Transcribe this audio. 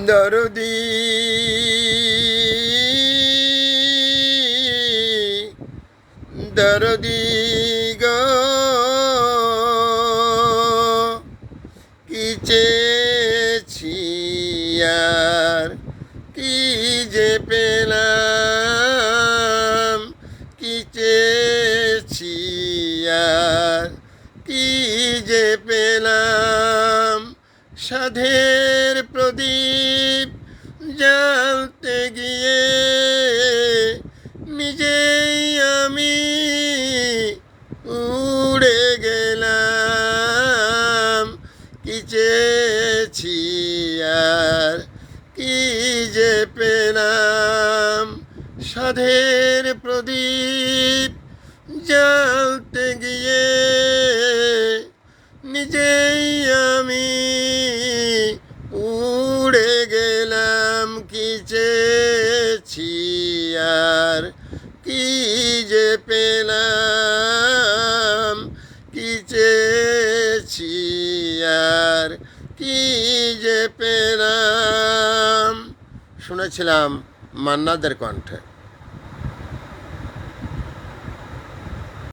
দরদি দরদি গো কি চেয়েছি আর কি যে পেলাম, কি চেয়েছি আর কি যে পেলাম। সাধের প্রদীপ জ্বালতে গিয়ে নিজেই আমি উড়ে গেলাম। কি চেয়েছি আর কি যে পেলাম। সাধের প্রদীপ জ্বালতে গিয়ে নিজেই আমি উড়ে গেলাম। কি চেয়েছি আর কি যে পেলাম, কি চেয়েছি আর কি যে পেলাম। শুনেছিলাম মান্নাদের কণ্ঠে।